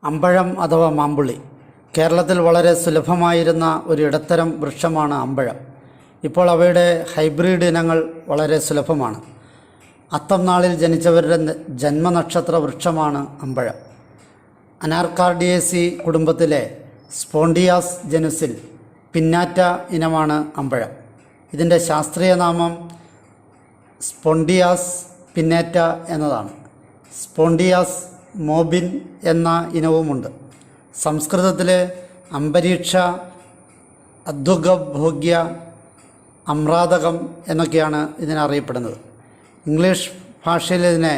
അമ്പഴം അഥവാ മാമ്പുള്ളി കേരളത്തിൽ വളരെ സുലഭമായിരുന്ന ഒരു ഇടത്തരം വൃക്ഷമാണ് അമ്പഴം. ഇപ്പോൾ അവയുടെ ഹൈബ്രിഡ് ഇനങ്ങൾ വളരെ സുലഭമാണ്. അത്തം നാളിൽ ജനിച്ചവരുടെ ജന്മനക്ഷത്ര വൃക്ഷമാണ് അമ്പഴം. അനാർക്കാർഡിയേസി കുടുംബത്തിലെ സ്പോണ്ടിയാസ് ജനുസിൽ പിന്നാറ്റ ഇനമാണ് അമ്പഴം. ഇതിൻ്റെ ശാസ്ത്രീയ നാമം സ്പോണ്ടിയാസ് പിന്നേറ്റ എന്നതാണ്. സ്പോണ്ടിയാസ് മോബിൻ എന്ന ഇനവുമുണ്ട്. സംസ്കൃതത്തിൽ അംബരീക്ഷ, അദ്ഭുഗഭോഗ്യ, അമ്രാതകം എന്നൊക്കെയാണ് ഇതിനറിയപ്പെടുന്നത്. ഇംഗ്ലീഷ് ഭാഷയിൽ ഇതിനെ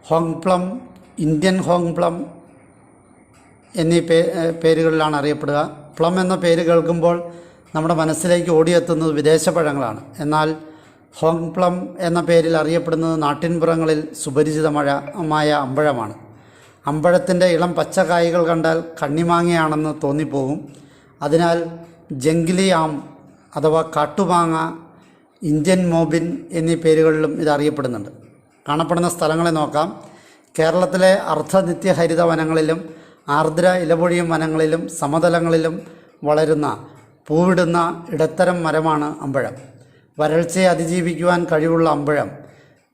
ഹോങ്പ്ലം, ഇന്ത്യൻ ഹോങ്പ്ലം എന്നീ പേരുകളിലാണ് അറിയപ്പെടുക. പ്ലം എന്ന പേര് കേൾക്കുമ്പോൾ നമ്മുടെ മനസ്സിലേക്ക് ഓടിയെത്തുന്നത് വിദേശ പഴങ്ങളാണ്. എന്നാൽ ഹോങ്പ്ലം എന്ന പേരിൽ അറിയപ്പെടുന്നത് നാട്ടിൻപുറങ്ങളിൽ സുപരിചിതമായ അമ്പഴമാണ്. അമ്പഴത്തിൻ്റെ ഇളം പച്ചക്കായ്കൾ കണ്ടാൽ കണ്ണിമാങ്ങയാണെന്ന് തോന്നിപ്പോകും. അതിനാൽ ജംഗ്ലി ആം അഥവാ കാട്ടുമാങ്ങ, ഇന്ത്യൻ മോബിൻ എന്നീ പേരുകളിലും ഇത് അറിയപ്പെടുന്നുണ്ട്. കാണപ്പെടുന്ന സ്ഥലങ്ങളെ നോക്കാം. കേരളത്തിലെ അർദ്ധനിത്യഹരിത വനങ്ങളിലും ആർദ്ര ഇലപൊഴിയും വനങ്ങളിലും സമതലങ്ങളിലും വളരുന്ന പൂവിടുന്ന ഇടത്തരം മരമാണ് അമ്പഴം. വരൾച്ചയെ അതിജീവിക്കുവാൻ കഴിവുള്ള അമ്പഴം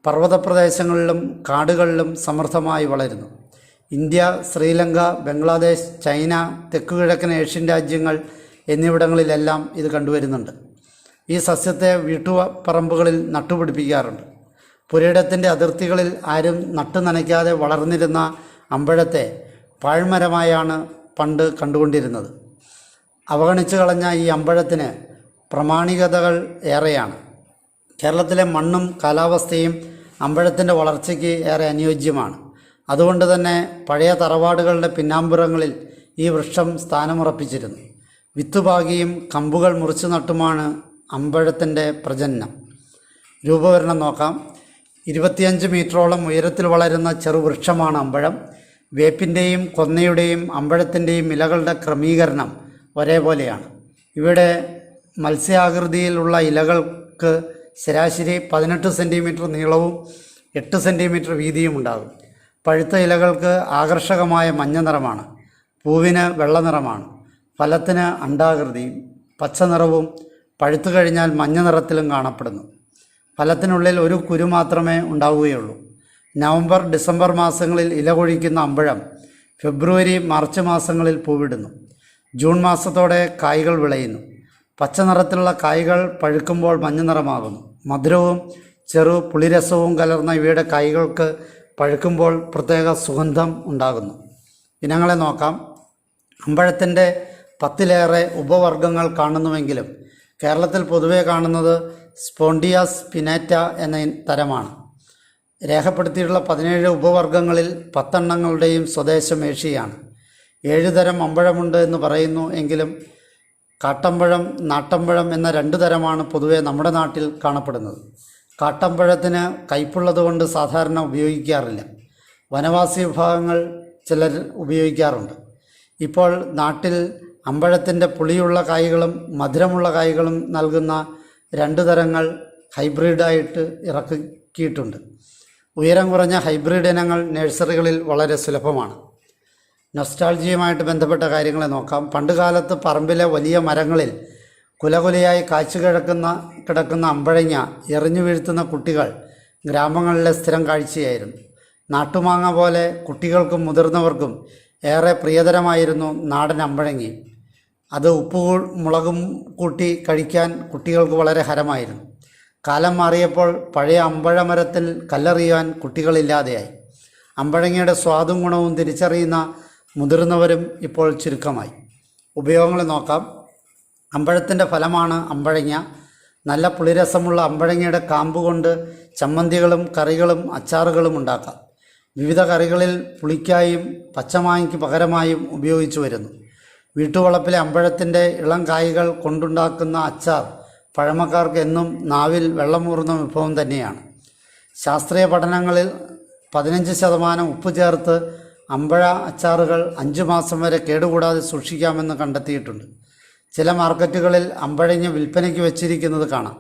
പർവ്വതപ്രദേശങ്ങളിലും കാടുകളിലും സമൃദ്ധമായി വളരുന്നു. ഇന്ത്യ, ശ്രീലങ്ക, ബംഗ്ലാദേശ്, ചൈന, തെക്കുകിഴക്കൻ ഏഷ്യൻ രാജ്യങ്ങൾ എന്നിവിടങ്ങളിലെല്ലാം ഇത് കണ്ടുവരുന്നുണ്ട്. ഈ സസ്യത്തെ വീട്ടുപറമ്പുകളിൽ നട്ടുപിടിപ്പിക്കാറുണ്ട്. പുരയിടത്തിൻ്റെ അതിർത്തികളിൽ ആരും നട്ടു നനയ്ക്കാതെ വളർന്നിരുന്ന അമ്പഴത്തെ പാഴ്മരമായാണ് പണ്ട് കണ്ടുകൊണ്ടിരുന്നത്. അവഗണിച്ചു കളഞ്ഞ ഈ അമ്പഴത്തിന് പ്രമാണികതകൾ ഏറെയാണ്. കേരളത്തിലെ മണ്ണും കാലാവസ്ഥയും അമ്പഴത്തിൻ്റെ വളർച്ചയ്ക്ക് ഏറെ അനുയോജ്യമാണ്. അതുകൊണ്ട് തന്നെ പഴയ തറവാടുകളുടെ പിന്നാമ്പുറങ്ങളിൽ ഈ വൃക്ഷം സ്ഥാനമുറപ്പിച്ചിരുന്നു. വിത്തുപാകിയും കമ്പുകൾ മുറിച്ചു നട്ടുമാണ് അമ്പഴത്തിൻ്റെ പ്രജനനം. രൂപവരണം നോക്കാം. 25 മീറ്ററോളം ഉയരത്തിൽ വളരുന്ന ചെറുവൃക്ഷമാണ് അമ്പഴം. വേപ്പിൻ്റെയും കൊന്നയുടെയും അമ്പഴത്തിൻ്റെയും ഇലകളുടെ ക്രമീകരണം ഒരേപോലെയാണ്. ഇവിടെ മത്സ്യാകൃതിയിലുള്ള ഇലകൾക്ക് ശരാശരി 18 സെൻറ്റിമീറ്റർ നീളവും 8 സെൻറ്റിമീറ്റർ വീതിയും ഉണ്ടാകും. പഴുത്ത ഇലകൾക്ക് ആകർഷകമായ മഞ്ഞ നിറമാണ്. പൂവിന് വെള്ള നിറമാണ്. ഫലത്തിന് അണ്ഡാകൃതിയും പച്ച നിറവും പഴുത്തു കഴിഞ്ഞാൽ മഞ്ഞ നിറത്തിലും കാണപ്പെടുന്നു. ഫലത്തിനുള്ളിൽ ഒരു കുരു മാത്രമേ ഉണ്ടാവുകയുള്ളൂ. നവംബർ, ഡിസംബർ മാസങ്ങളിൽ ഇല കൊഴിക്കുന്ന അമ്പഴം ഫെബ്രുവരി, മാർച്ച് മാസങ്ങളിൽ പൂവിടുന്നു. ജൂൺ മാസത്തോടെ കായ്കൾ വിളയുന്നു. പച്ച നിറത്തിലുള്ള കായ്കൾ പഴുക്കുമ്പോൾ മഞ്ഞ നിറമാകുന്നു. മധുരവും ചെറു പുളിരസവും കലർന്ന ഇവയുടെ കായ്കൾക്ക് പഴുക്കുമ്പോൾ പ്രത്യേക സുഗന്ധം ഉണ്ടാകുന്നു. ഇനങ്ങളെ നോക്കാം. അമ്പഴത്തിൻ്റെ 10ലേറെ ഉപവർഗ്ഗങ്ങൾ കാണുന്നുവെങ്കിലും കേരളത്തിൽ പൊതുവെ കാണുന്നത് സ്പോണ്ടിയാസ് പിനേറ്റ എന്ന തരമാണ്. രേഖപ്പെടുത്തിയിട്ടുള്ള 17 ഉപവർഗ്ഗങ്ങളിൽ 10 എണ്ണങ്ങളുടെയും സ്വദേശം ഏഷ്യയാണ്. 7 തരം അമ്പഴമുണ്ട് എന്ന് പറയുന്നു. എങ്കിലും കാട്ടമ്പഴം, നാട്ടമ്പഴം എന്ന 2 തരമാണ് പൊതുവെ നമ്മുടെ നാട്ടിൽ കാണപ്പെടുന്നത്. കാട്ടമ്പഴത്തിന് കയ്പുള്ളതുകൊണ്ട് സാധാരണ ഉപയോഗിക്കാറില്ല. വനവാസി വിഭാഗങ്ങൾ ചിലർ ഉപയോഗിക്കാറുണ്ട്. ഇപ്പോൾ നാട്ടിൽ അമ്പഴത്തിൻ്റെ പുളിയുള്ള കായ്കളും മധുരമുള്ള കായ്കളും നൽകുന്ന 2 തരങ്ങൾ ഹൈബ്രിഡായിട്ട് ഇറക്കിയിട്ടുണ്ട്. ഉയരം കുറഞ്ഞ ഹൈബ്രിഡ് ഇനങ്ങൾ നഴ്സറികളിൽ വളരെ സുലഭമാണ്. നൊസ്റ്റാൾജിയുമായിട്ട് ബന്ധപ്പെട്ട കാര്യങ്ങളെ നോക്കാം. പണ്ടുകാലത്ത് പറമ്പിലെ വലിയ മരങ്ങളിൽ കുലകുലയായി കായ്ച്ചു കിടക്കുന്ന അമ്പഴങ്ങ എറിഞ്ഞു വീഴ്ത്തുന്ന കുട്ടികൾ ഗ്രാമങ്ങളിലെ സ്ഥിരം കാഴ്ചയായിരുന്നു. നാട്ടുമാങ്ങ പോലെ കുട്ടികൾക്കും മുതിർന്നവർക്കും ഏറെ പ്രിയതരമായിരുന്നു നാടൻ അമ്പഴങ്ങി. അത് മുളകും കൂട്ടി കഴിക്കാൻ കുട്ടികൾക്ക് വളരെ ഹരമായിരുന്നു. കാലം മാറിയപ്പോൾ പഴയ അമ്പഴമരത്തിൽ കല്ലെറിയാൻ കുട്ടികളില്ലാതെയായി. അമ്പഴങ്ങയുടെ സ്വാദും ഗുണവും തിരിച്ചറിയുന്ന മുതിർന്നവരും ഇപ്പോൾ ചുരുക്കമായി. ഉപയോഗങ്ങൾ നോക്കാം. അമ്പഴത്തിൻ്റെ ഫലമാണ് അമ്പഴങ്ങ. നല്ല പുളിരസമുള്ള അമ്പഴങ്ങയുടെ കാമ്പ് കൊണ്ട് ചമ്മന്തികളും കറികളും അച്ചാറുകളും ഉണ്ടാക്കാം. വിവിധ കറികളിൽ പുളിക്കായും പച്ചമാങ്ങയ്ക്ക് പകരമായും ഉപയോഗിച്ചു വരുന്നു. വീട്ടുവളപ്പിലെ അമ്പഴത്തിൻ്റെ ഇളം കായ്കൾ കൊണ്ടുണ്ടാക്കുന്ന അച്ചാർ പഴമക്കാർക്ക് എന്നും നാവിൽ വെള്ളമൂറുന്ന വിഭവം തന്നെയാണ്. ശാസ്ത്രീയ പഠനങ്ങളിൽ 15% ഉപ്പ് ചേർത്ത് അമ്പഴ അച്ചാറുകൾ 5 മാസം വരെ കേടുകൂടാതെ സൂക്ഷിക്കാമെന്ന് കണ്ടെത്തിയിട്ടുണ്ട്. ചില മാർക്കറ്റുകളിൽ അമ്പഴങ്ങ വിൽപ്പനയ്ക്ക് വച്ചിരിക്കുന്നത് കാണാം.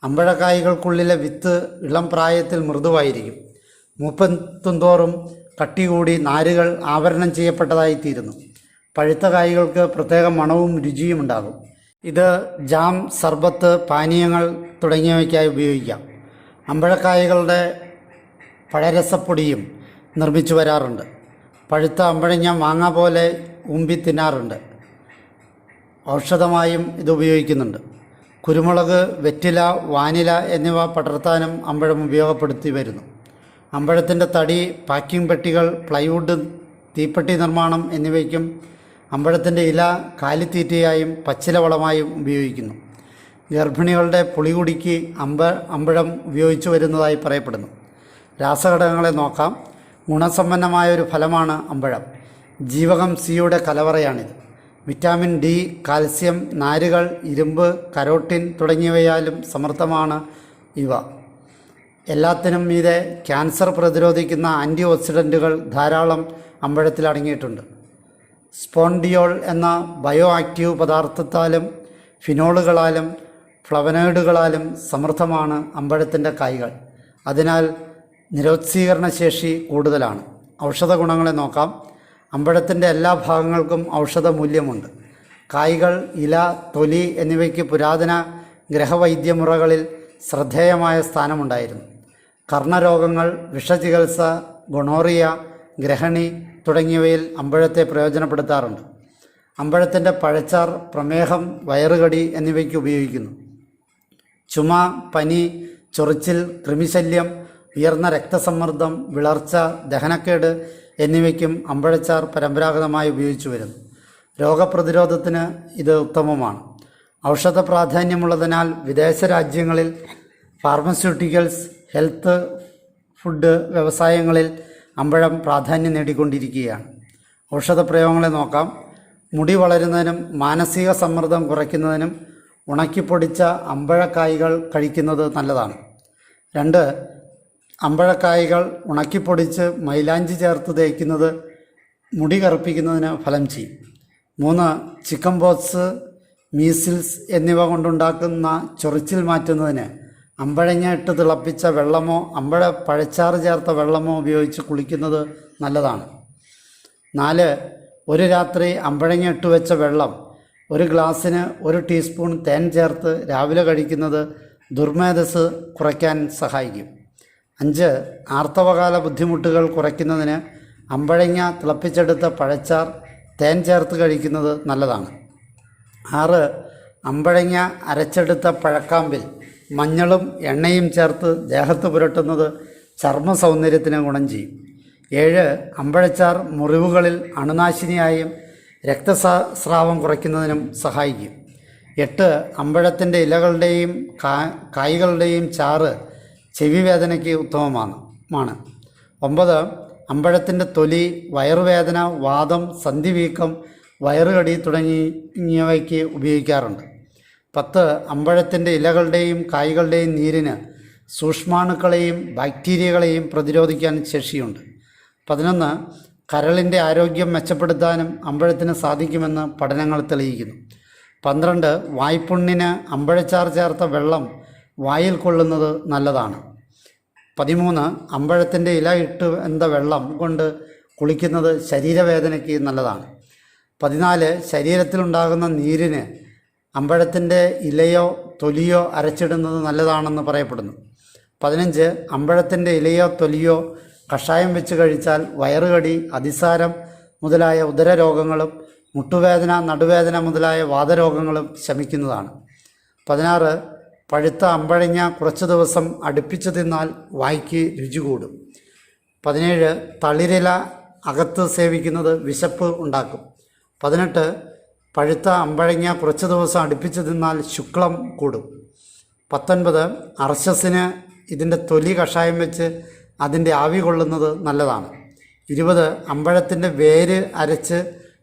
അമ്പഴക്കായ്കൾക്കുള്ളിലെ വിത്ത് ഇളം പ്രായത്തിൽ മൃദുവായിരിക്കും. മൂപ്പെത്തുന്തോറും കട്ടി കൂടി നാരുകൾ ആവരണം ചെയ്യപ്പെട്ടതായിത്തീരുന്നു. പഴുത്ത കായ്കൾക്ക് പ്രത്യേക മണവും രുചിയും ഉണ്ടാകും. ഇത് ജാം, സർബത്ത്, പാനീയങ്ങൾ തുടങ്ങിയവയ്ക്കായി ഉപയോഗിക്കാം. അമ്പഴക്കായകളുടെ പഴരസപ്പൊടിയും നിർമ്മിച്ചു വരാറുണ്ട്. പഴുത്ത അമ്പഴങ്ങ മാങ്ങ പോലെ ഉമ്പി തിന്നാറുണ്ട്. ഔഷധമായും ഇത് ഉപയോഗിക്കുന്നുണ്ട്. കുരുമുളക്, വെറ്റില, വാനില എന്നിവ പടർത്താനും അമ്പഴം ഉപയോഗപ്പെടുത്തി വരുന്നു. അമ്പഴത്തിൻ്റെ തടി, പാക്കിംഗ് പെട്ടികൾ, പ്ലൈവുഡ്, തീപ്പെട്ടി നിർമ്മാണം എന്നിവയ്ക്കും അമ്പഴത്തിൻ്റെ ഇല കാലിത്തീറ്റയായും പച്ചില വളമായും ഉപയോഗിക്കുന്നു. ഗർഭിണികളുടെ പുളികുടിക്ക് അമ്പഴം ഉപയോഗിച്ചു വരുന്നതായി പറയപ്പെടുന്നു. രാസഘടകങ്ങളെ നോക്കാം. ഗുണസമ്പന്നമായ ഒരു ഫലമാണ് അമ്പഴം. ജീവകം സിയുടെ കലവറയാണിത്. വിറ്റാമിൻ ഡി, കാൽസ്യം, നാരുകൾ, ഇരുമ്പ്, കരോട്ടിൻ തുടങ്ങിയവയാലും സമൃദ്ധമാണ് ഇവ. എല്ലാത്തിനും മീതെ ക്യാൻസർ പ്രതിരോധിക്കുന്ന ആൻറ്റി ഓക്സിഡൻറ്റുകൾ ധാരാളം അമ്പഴത്തിൽ അടങ്ങിയിട്ടുണ്ട്. സ്പോണ്ടിയോൾ എന്ന ബയോ ആക്റ്റീവ് പദാർത്ഥത്താലും ഫിനോളുകളാലും ഫ്ലവനോയിഡുകളാലും സമൃദ്ധമാണ് അമ്പഴത്തിൻ്റെ കായ്കൾ. അതിനാൽ നിരോക്സീകരണ ശേഷി കൂടുതലാണ്. ഔഷധ ഗുണങ്ങളെ നോക്കാം. അമ്പഴത്തിൻ്റെ എല്ലാ ഭാഗങ്ങൾക്കും ഔഷധ മൂല്യമുണ്ട്. കായ്കൾ, ഇല, തൊലി എന്നിവയ്ക്ക് പുരാതന ഗ്രഹവൈദ്യമുറകളിൽ ശ്രദ്ധേയമായ സ്ഥാനമുണ്ടായിരുന്നു. കർണരോഗങ്ങൾ, വിഷചികിത്സ, ഗൊണോറിയ, ഗ്രഹണി തുടങ്ങിയവയിൽ അമ്പഴത്തെ പ്രയോജനപ്പെടുത്താറുണ്ട്. അമ്പഴത്തിൻ്റെ പഴച്ചാർ പ്രമേഹം, വയറുകടി എന്നിവയ്ക്ക് ഉപയോഗിക്കുന്നു. ചുമ, പനി, ചൊറിച്ചിൽ, കൃമിശല്യം, ഉയർന്ന രക്തസമ്മർദ്ദം, വിളർച്ച, ദഹനക്കേട് എന്നിവയ്ക്കും അമ്പഴച്ചാർ പരമ്പരാഗതമായി ഉപയോഗിച്ചു വരുന്നു. രോഗപ്രതിരോധത്തിന് ഇത് ഉത്തമമാണ്. ഔഷധ പ്രാധാന്യമുള്ളതിനാൽ വിദേശ രാജ്യങ്ങളിൽ ഫാർമസ്യൂട്ടിക്കൽസ്, ഹെൽത്ത് ഫുഡ് വ്യവസായങ്ങളിൽ അമ്പഴം പ്രാധാന്യം നേടിക്കൊണ്ടിരിക്കുകയാണ്. ഔഷധ പ്രയോഗങ്ങളെ നോക്കാം. മുടി വളരുന്നതിനും മാനസിക സമ്മർദ്ദം കുറയ്ക്കുന്നതിനും ഉണക്കിപ്പൊടിച്ച അമ്പഴക്കായ്കൾ കഴിക്കുന്നത് നല്ലതാണ്. 2. അമ്പഴക്കായ്കൾ ഉണക്കിപ്പൊടിച്ച് മൈലാഞ്ചി ചേർത്ത് തേക്കുന്നത് മുടി കറുപ്പിക്കുന്നതിന് ഫലം ചെയ്യും. 3. ചിക്കൻ പോക്സ്, മീസിൽസ് എന്നിവ കൊണ്ടുണ്ടാക്കുന്ന ചൊറിച്ചിൽ മാറ്റുന്നതിന് അമ്പഴങ്ങ ഇട്ട് തിളപ്പിച്ച വെള്ളമോ അമ്പഴ പഴച്ചാറ് ചേർത്ത വെള്ളമോ ഉപയോഗിച്ച് കുളിക്കുന്നത് നല്ലതാണ്. 4. ഒരു രാത്രി അമ്പഴങ്ങ ഇട്ട് വെച്ച വെള്ളം 1 ഗ്ലാസ്സിന് 1 ടീസ്പൂൺ തേൻ ചേർത്ത് രാവിലെ കഴിക്കുന്നത് ദുർമേധസ് കുറയ്ക്കാൻ സഹായിക്കും. 5. ആർത്തവകാല ബുദ്ധിമുട്ടുകൾ കുറയ്ക്കുന്നതിന് അമ്പഴങ്ങ തിളപ്പിച്ചെടുത്ത പഴച്ചാർ തേൻ ചേർത്ത് കഴിക്കുന്നത് നല്ലതാണ്. 6. അമ്പഴങ്ങ അരച്ചെടുത്ത പഴക്കാമ്പിൽ മഞ്ഞളും എണ്ണയും ചേർത്ത് ദേഹത്ത് പുരട്ടുന്നത് ചർമ്മ സൗന്ദര്യത്തിന് ഗുണം ചെയ്യും. 7. അമ്പഴച്ചാർ മുറിവുകളിൽ അണുനാശിനിയായും രക്തസ്രാവം കുറയ്ക്കുന്നതിനും സഹായിക്കും. 8. അമ്പഴത്തിൻ്റെ ഇലകളുടെയും കായ്കളുടെയും ചാറ് ചെവി വേദനയ്ക്ക് ഉത്തമമാണ്. 9. അമ്പഴത്തിൻ്റെ തൊലി വയറുവേദന, വാതം, സന്ധിവീക്കം, വയറുകടി തുടങ്ങിയവയ്ക്ക് ഉപയോഗിക്കാറുണ്ട്. 10. അമ്പഴത്തിൻ്റെ ഇലകളുടെയും കായ്കളുടെയും നീരിന് സൂക്ഷ്മാണുക്കളെയും ബാക്ടീരിയകളെയും പ്രതിരോധിക്കാൻ ശേഷിയുണ്ട്. 11. കരളിൻ്റെ ആരോഗ്യം മെച്ചപ്പെടുത്താനും അമ്പഴത്തിന് സാധിക്കുമെന്ന് പഠനങ്ങൾ തെളിയിക്കുന്നു. 12. വായ്പുണ്ണിന് അമ്പഴച്ചാർ ചേർത്ത വെള്ളം വായിൽ കൊള്ളുന്നത് നല്ലതാണ്. 13. അമ്പഴത്തിൻ്റെ ഇല ഇട്ട് വെന്ത വെള്ളം കൊണ്ട് കുളിക്കുന്നത് ശരീരവേദനയ്ക്ക് നല്ലതാണ്. 14. ശരീരത്തിലുണ്ടാകുന്ന നീരിന് അമ്പഴത്തിൻ്റെ ഇലയോ തൊലിയോ അരച്ചിടുന്നത് നല്ലതാണെന്ന് പറയപ്പെടുന്നു. 15. അമ്പഴത്തിൻ്റെ ഇലയോ തൊലിയോ കഷായം വെച്ച് കഴിച്ചാൽ വയറുകടി, അതിസാരം മുതലായ ഉദരരോഗങ്ങളും മുട്ടുവേദന, നടുവേദന മുതലായ വാതരോഗങ്ങളും ശമിക്കുന്നതാണ്. 16. പഴുത്ത അമ്പഴങ്ങ കുറച്ച് ദിവസം അടുപ്പിച്ച് തിന്നാൽ വായ്ക്ക് രുചി കൂടും. 17. തളിരില അകത്ത് സേവിക്കുന്നത് വിശപ്പ് ഉണ്ടാക്കും. 18. പഴുത്ത അമ്പഴങ്ങ കുറച്ച് ദിവസം അടുപ്പിച്ച് തിന്നാൽ ശുക്ലം കൂടും. 19. അർശസിന് ഇതിൻ്റെ തൊലി കഷായം വെച്ച് അതിൻ്റെ ആവി കൊള്ളുന്നത് നല്ലതാണ്. 20. അമ്പഴത്തിൻ്റെ വേര് അരച്ച്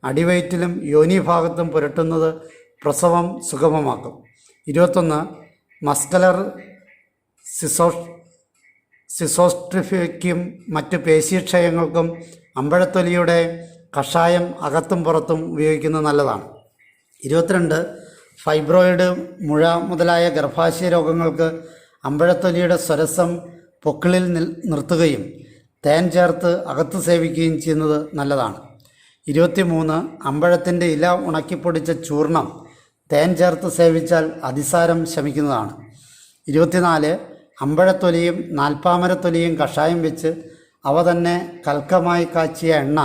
അടിവയറ്റിലും യോനിഭാഗത്തും പുരട്ടുന്നത് പ്രസവം സുഗമമാക്കും. 21. മസ്കുലർ സിസോസ്ട്രിഫിക്കും മറ്റ് പേശീക്ഷയങ്ങൾക്കും അമ്പഴത്തൊലിയുടെ കഷായം അകത്തും പുറത്തും ഉപയോഗിക്കുന്നത് നല്ലതാണ്. 22. ഫൈബ്രോയിഡ്, മുഴ മുതലായ ഗർഭാശയ രോഗങ്ങൾക്ക് അമ്പഴത്തൊലിയുടെ സ്വരസം പൊക്കിളിൽ നിർത്തുകയും തേൻ ചേർത്ത് അകത്ത് സേവിക്കുകയും ചെയ്യുന്നത് നല്ലതാണ്. 23 അമ്പഴത്തിൻ്റെ ഇല ഉണക്കിപ്പൊടിച്ച ചൂർണം തേൻ ചേർത്ത് സേവിച്ചാൽ അതിസാരം ശമിക്കുന്നതാണ്. 24 അമ്പഴത്തൊലിയും നാൽപ്പാമരത്തൊലിയും കഷായം വെച്ച് അവ തന്നെ കൽക്കമായി കാച്ചിയ എണ്ണ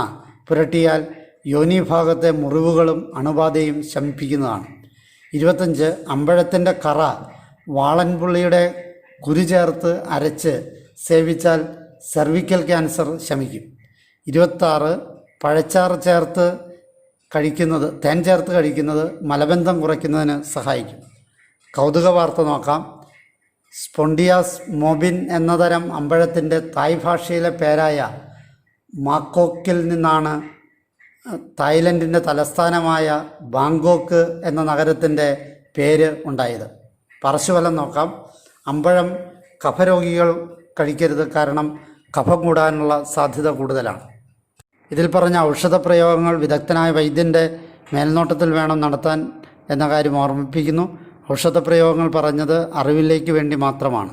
പുരട്ടിയാൽ യോനിഭാഗത്തെ മുറിവുകളും അണുബാധയും ശമിപ്പിക്കുന്നതാണ്. 25 അമ്പഴത്തിൻ്റെ കറ വാളൻപുള്ളിയുടെ കുരു ചേർത്ത് അരച്ച് സേവിച്ചാൽ സെർവിക്കൽ ക്യാൻസർ ശമിക്കും. 26 പഴച്ചാറ് ചേർത്ത് കഴിക്കുന്നത് തേൻ ചേർത്ത് കഴിക്കുന്നത് മലബന്ധം കുറയ്ക്കുന്നതിന് സഹായിക്കും. കൗതുക വാർത്ത നോക്കാം. സ്പോണ്ടിയാസ് മോബിൻ എന്ന തരം അമ്പഴത്തിൻ്റെ തായ് ഭാഷയിലെ പേരായ മാക്കോക്കിൽ നിന്നാണ് തായ്ലൻഡിൻ്റെ തലസ്ഥാനമായ ബാങ്കോക്ക് എന്ന നഗരത്തിൻ്റെ പേര് ഉണ്ടായത്. പാർശ്വഫലം നോക്കാം. അമ്പഴം കഫരോഗികൾ കഴിക്കരുത്, കാരണം കഫം കൂടാനുള്ള സാധ്യത കൂടുതലാണ്. ഇതിൽ പറഞ്ഞ ഔഷധ പ്രയോഗങ്ങൾ വിദഗ്ധനായ വൈദ്യൻ്റെ മേൽനോട്ടത്തിൽ വേണം നടത്താൻ എന്ന കാര്യം ഓർമ്മിപ്പിക്കുന്നു. ഔഷധ പ്രയോഗങ്ങൾ പറഞ്ഞത് അറിവിലേക്ക് വേണ്ടി മാത്രമാണ്.